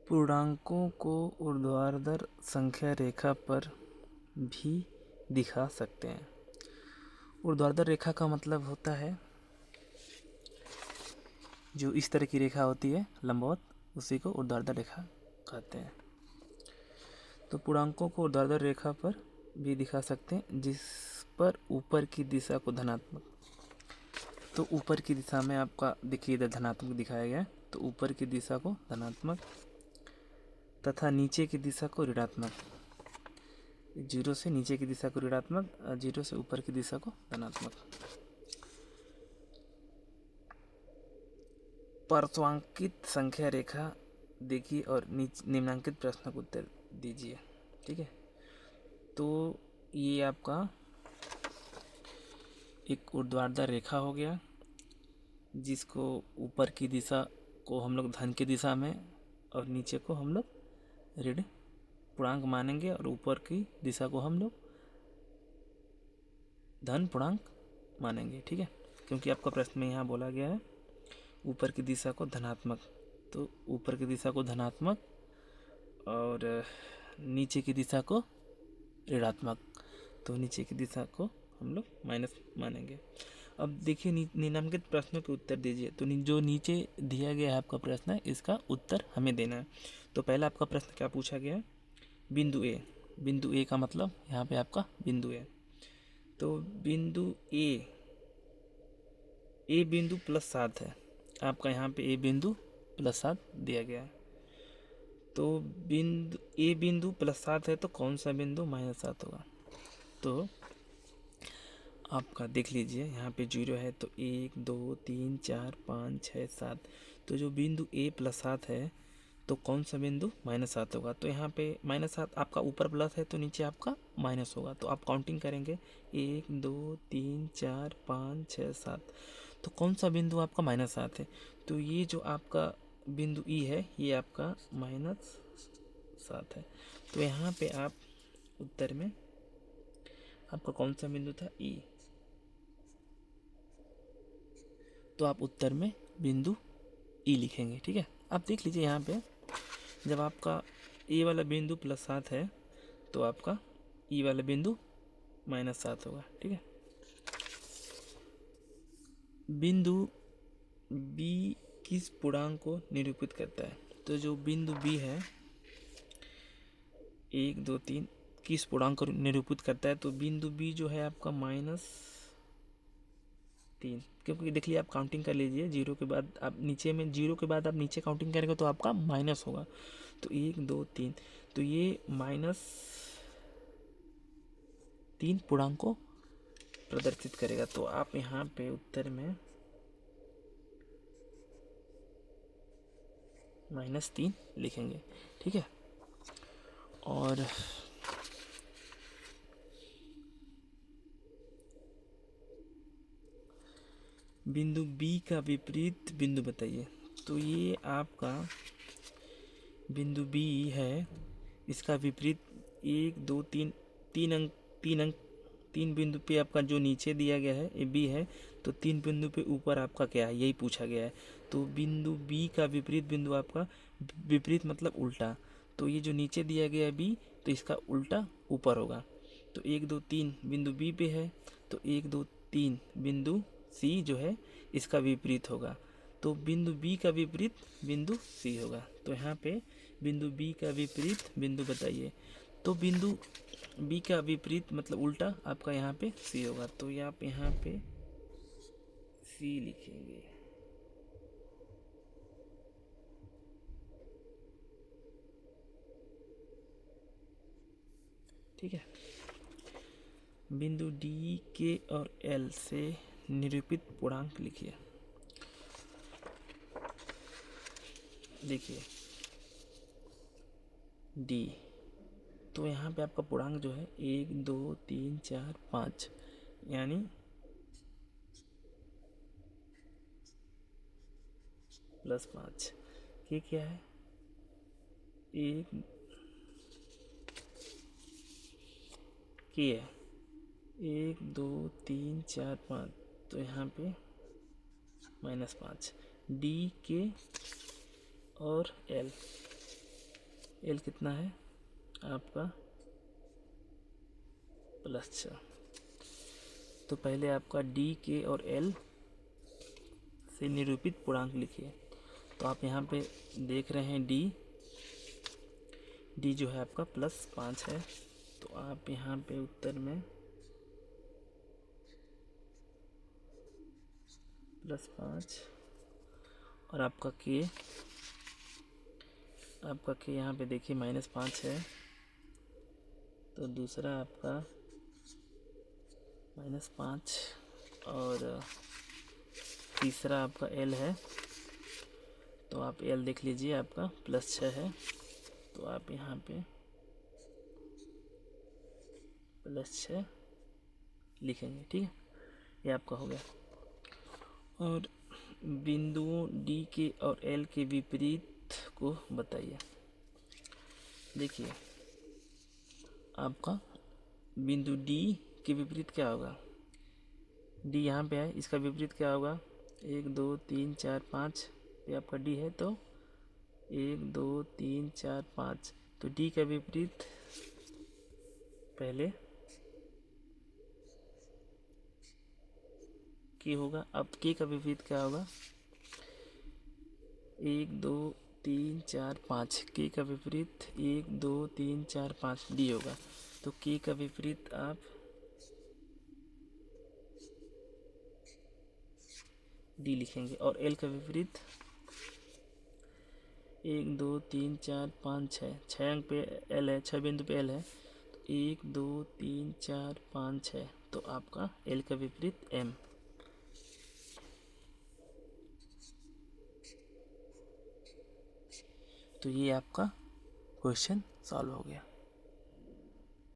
पूर्णांकों को ऊर्ध्वाधर संख्या रेखा पर भी दिखा सकते हैं। ऊर्ध्वाधर रेखा का मतलब होता है जो इस तरह की रेखा होती है लंबवत, उसी को ऊर्ध्वाधर रेखा कहते हैं। तो पूर्णांकों को ऊर्ध्वाधर रेखा पर भी दिखा सकते हैं जिस पर ऊपर की दिशा को धनात्मक, तो ऊपर की दिशा में आपका देखिए इधर धनात्मक दिखाया गया है, तो ऊपर की दिशा को धनात्मक तथा नीचे की दिशा को ऋणात्मक, जीरो से नीचे की दिशा को ऋणात्मक, जीरो से ऊपर की दिशा को धनात्मक। पार्श्वांकित संख्या रेखा देखिए और निम्नांकित प्रश्न का उत्तर दीजिए। ठीक है, तो ये आपका एक ऊर्ध्वाधर रेखा हो गया जिसको ऊपर की दिशा को हम लोग धन की दिशा में और नीचे को हम लोग ऋण पूर्णांक मानेंगे और ऊपर की दिशा को हम लोग धन पूर्णांक मानेंगे। ठीक है, क्योंकि आपका प्रश्न में यहाँ बोला गया है ऊपर की दिशा को धनात्मक, तो ऊपर की दिशा को धनात्मक और नीचे की दिशा को ऋणात्मक, तो नीचे की दिशा को हम लोग माइनस मानेंगे। अब देखिए निम्नलिखित प्रश्नों के उत्तर दीजिए। तो जो नीचे दिया गया है आपका प्रश्न है, इसका उत्तर हमें देना है। तो पहला आपका प्रश्न क्या पूछा गया है? बिंदु ए, बिंदु ए का मतलब यहाँ पे आपका बिंदु है। तो बिंदु ए बिंदु +7 है आपका, यहाँ पे ए बिंदु +7 दिया गया है। तो बिंदु +7 है, तो कौन सा बिंदु -7 होगा? तो आपका देख लीजिए यहाँ पे 0 है, तो 1 2 3 4 5 6 7, तो जो बिंदु ए +7 है तो कौन सा बिंदु -7 होगा? तो यहाँ पे -7 आपका ऊपर प्लस है तो नीचे आपका माइनस होगा, तो आप काउंटिंग करेंगे 1 2 3 4 5 6 7, तो कौन सा बिंदु आपका -7 है? तो ये जो आपका बिंदु ई है ये आपका -7 है। तो यहाँ पे आप उत्तर में आपका कौन सा बिंदु था? ई, तो आप उत्तर में बिंदु ई लिखेंगे। ठीक है, आप देख लीजिए यहाँ पे जब आपका ए वाला बिंदु +7 है तो आपका ई वाला बिंदु -7 होगा। ठीक है, बिंदु बी किस पूर्णांक को निरूपित करता है? तो जो बिंदु बी है 1 2 3 किस पूर्णांक को निरूपित करता है? तो बिंदु बी जो है आपका -3, क्योंकि देख लीजिए आप काउंटिंग कर लीजिए, जीरो के बाद आप नीचे में, जीरो के बाद आप नीचे काउंटिंग करेंगे तो आपका माइनस होगा, तो 1 2 3, तो ये -3 पूर्णांक को प्रदर्शित करेगा। तो आप यहाँ पे उत्तर में -3 लिखेंगे। ठीक है, और बिंदु बी का विपरीत बिंदु बताइए। तो ये आपका बिंदु बी है, इसका विपरीत 1 2 3 तीन बिंदु पे आपका जो नीचे दिया गया है ये बी है, तो 3 बिंदु पे ऊपर आपका क्या है, यही पूछा गया है। तो बिंदु बी का विपरीत बिंदु आपका, विपरीत मतलब उल्टा, तो ये जो नीचे दिया गया है बी, तो इसका उल्टा ऊपर होगा। तो 1 2 3 बिंदु बी पे है, तो 1 2 3 बिंदु सी जो है इसका विपरीत होगा, तो बिंदु बी का विपरीत बिंदु सी होगा। तो यहाँ पे बिंदु बी का विपरीत बिंदु बताइए। तो बिंदु बी का विपरीत मतलब उल्टा आपका यहाँ पे सी होगा, तो ये आप यहाँ पे सी लिखेंगे। ठीक है, बिंदु डी के और एल से निरूपित पूर्णांक लिखिए। देखिए डी, तो यहाँ पे आपका पूर्णांक जो है 1 2 3 4 5, यानी +5। ये क्या है? 1 की है 1 2 3 4 5, तो यहाँ पे -5। डी के और एल, एल कितना है आपका +6। तो पहले आपका डी के और एल से निरूपित पूर्णांक लिखिए। तो आप यहाँ पे देख रहे हैं डी जो है आपका +5 है। तो आप यहाँ पे उत्तर में +5 और आपका के यहाँ पे देखिए -5 है। तो दूसरा आपका -5 और तीसरा आपका एल है। तो आप एल देख लीजिए आपका +6 है। तो आप यहाँ पे +6 लिखेंगे, ठीक है। ये आपका हो गया। और बिंदुओं डी के और एल के विपरीत को बताइए। देखिए आपका बिंदु डी के विपरीत क्या होगा, डी यहाँ पे है, इसका विपरीत क्या होगा, 1 2 3 4 5, ये आपका डी है। तो 1 2 3 4 5, तो डी का विपरीत पहले के होगा। अब के का विपरीत क्या होगा, 1 2 3 4 5, के का विपरीत 1 2 3 4 5 डी होगा। तो के का विपरीत आप डी लिखेंगे और एल का विपरीत 1 2 3 4 5 6 अंक पे एल है, 6 बिंदु पे एल है। तो 1 2 3 4 5 6, तो आपका एल का विपरीत एम। तो ये आपका क्वेश्चन सॉल्व हो गया।